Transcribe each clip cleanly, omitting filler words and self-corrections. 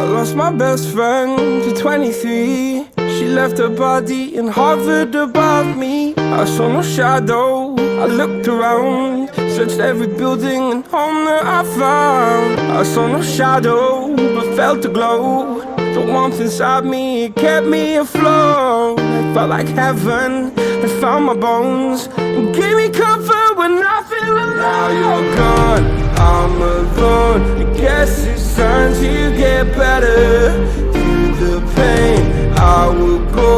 lost my best friend to 23. She left her body and hovered above me. I saw no shadow, I looked around, searched every building and home that I found. I saw no shadow, but felt a glow. The warmth inside me, it kept me afloat. It felt like heaven had found my bones and gave me comfort when I feel alone. Now you're gone, I'm alone. I guess it's time to get better. Through the pain I will go.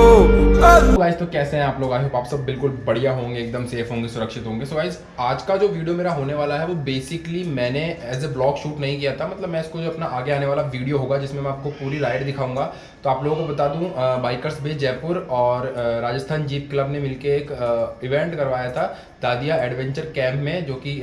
Guys तो कैसे हैं आप लोग? I hope आप सब बिल्कुल बढ़िया होंगे, एकदम सेफ होंगे, सुरक्षित होंगे। सो गाइस आज का जो वीडियो मेरा होने वाला है वो बेसिकली मैंने एज ए ब्लॉग शूट नहीं किया था। मतलब मैं इसको जो अपना आगे आने वाला वीडियो होगा जिसमें मैं आपको पूरी राइड दिखाऊंगा। तो आप लोगों को बता दूं, बाइकर्स बेस जयपुर और राजस्थान जीप क्लब ने मिलकर एक इवेंट करवाया था दादिया एडवेंचर कैंप में, जो कि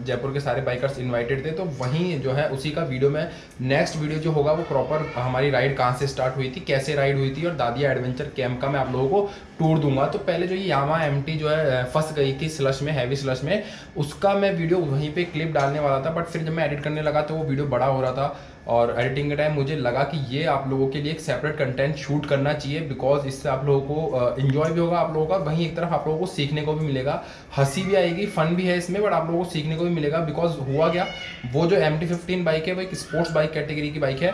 जयपुर के सारे बाइकर्स इन्वाइटेड थे। तो वहीं जो है उसी का वीडियो में नेक्स्ट वीडियो जो होगा वो प्रॉपर हमारी राइड कहाँ से स्टार्ट हुई थी, कैसे राइड हुई थी और दादिया एडवेंचर कैंप का मैं आप लोगों को टूर दूंगा। तो पहले जो ये यामाहा MT जो है फंस गई थी स्लश में, हैवी स्लश में, उसका मैं वीडियो वहीं पे क्लिप डालने वाला था। बट फिर जब मैं एडिट करने लगा तो वो वीडियो बड़ा हो रहा था और एडिटिंग के टाइम मुझे लगा कि ये आप लोगों के लिए एक सेपरेट कंटेंट शूट करना चाहिए, बिकॉज इससे आप लोगों को एंजॉय भी होगा आप लोगों का, वहीं एक तरफ आप लोगों को सीखने को भी मिलेगा, हंसी भी आएगी, फन भी है इसमें, बट आप लोगों को सीखने को भी मिलेगा। बिकॉज हुआ क्या, वो जो MT-15 बाइक है वो एक स्पोर्ट्स बाइक कैटेगरी की बाइक है,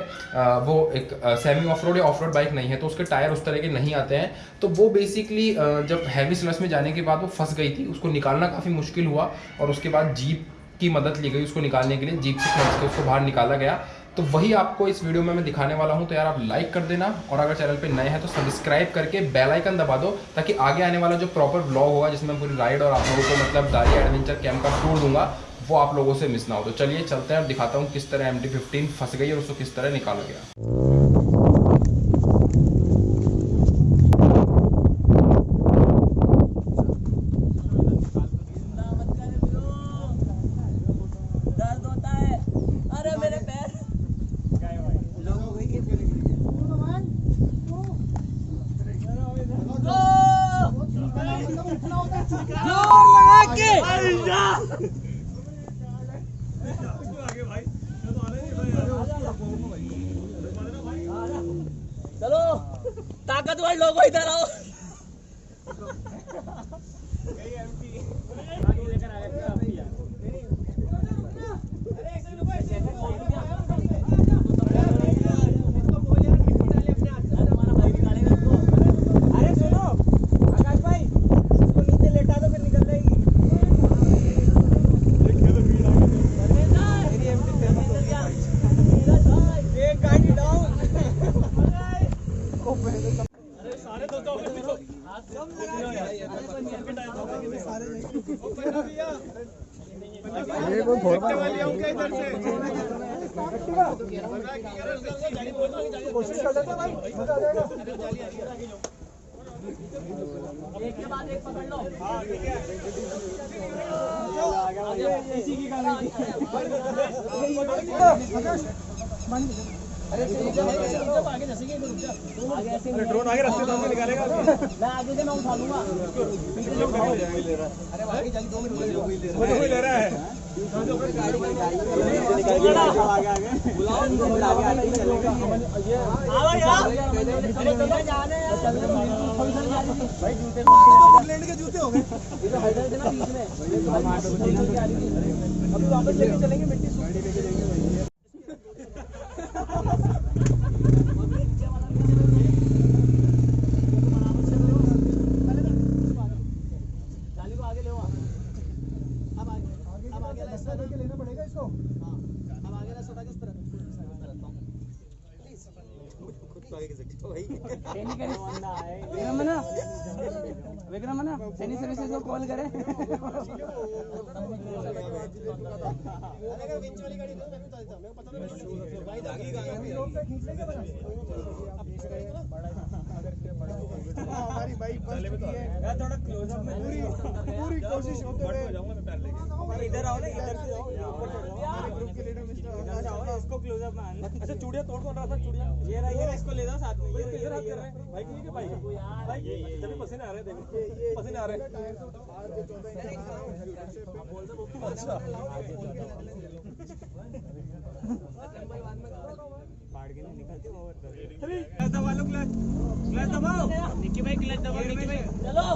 वो एक सेमी ऑफ रोड या ऑफ रोड बाइक नहीं है, तो उसके टायर उस तरह के नहीं आते हैं। तो वो बेसिकली जब हैवी स्लश में जाने के बाद वो फंस गई थी, उसको निकालना काफ़ी मुश्किल हुआ और उसके बाद जीप की मदद ली गई उसको निकालने के लिए, जीप से खींच के उसको बाहर निकाला गया। तो वही आपको इस वीडियो में मैं दिखाने वाला हूं। तो यार आप लाइक कर देना और अगर चैनल पे नए हैं तो सब्सक्राइब करके बेल आइकन दबा दो, ताकि आगे आने वाला जो प्रॉपर ब्लॉग होगा जिसमें मैं पूरी राइड और आप लोगों को मतलब दादिया एडवेंचर कैंप का टूर दूंगा वो आप लोगों से मिस ना हो। तो चलिए चलते हैं और दिखाता हूँ किस तरह MT-15 फंस गई और उसको किस तरह निकाला गया। चलो ताकतवर लोगो इधर आओ। अरे सुनो आकाश भाई, इसको नीचे लेटा दो फिर निकल जाएगी। एक गाड़ी डाउन। कोशिश कर लेते भाई, मजा आ जाएगा। एक के बाद एक पकड़ लो। हाँ ठीक है। इसी की गाड़ी। अरे आगे जैसे आगे ऐसे ड्रोन आगे रास्ते में निकालेगा, मैं आगे से मैं उठा लूंगा। अरे भाई जल्दी 2 मिनट ले रहा है। के जूते हो गए अभी वापस लेके चलेंगे, मिट्टी लेना पड़ेगा इसको। अब आगे रास्ता किस तरह विक्रम सैनी सर्विसेज को कॉल करें। हमारी बाइक थोड़ा क्लोजअप में पूरी कोशिश होते हुए इधर आओ ना, इधर से जाओ। ग्रुप के लीडर मिस्टर इसको क्लोजअप में आना। अच्छा चूड़िया तोड़ रहा था, चूड़िया ये रहा, इसको ले जाओ साथ में। ये किधर हाथ कर रहे हैं? बाइक नहीं के बाइक भाई, जब पसीने आ रहे हैं, देखो पसीने आ रहे हैं। पाड़ के नहीं निकल क्लच दबा लो, क्लच दबाओ निकी भाई, क्लच दबाओ निकी भाई, चलो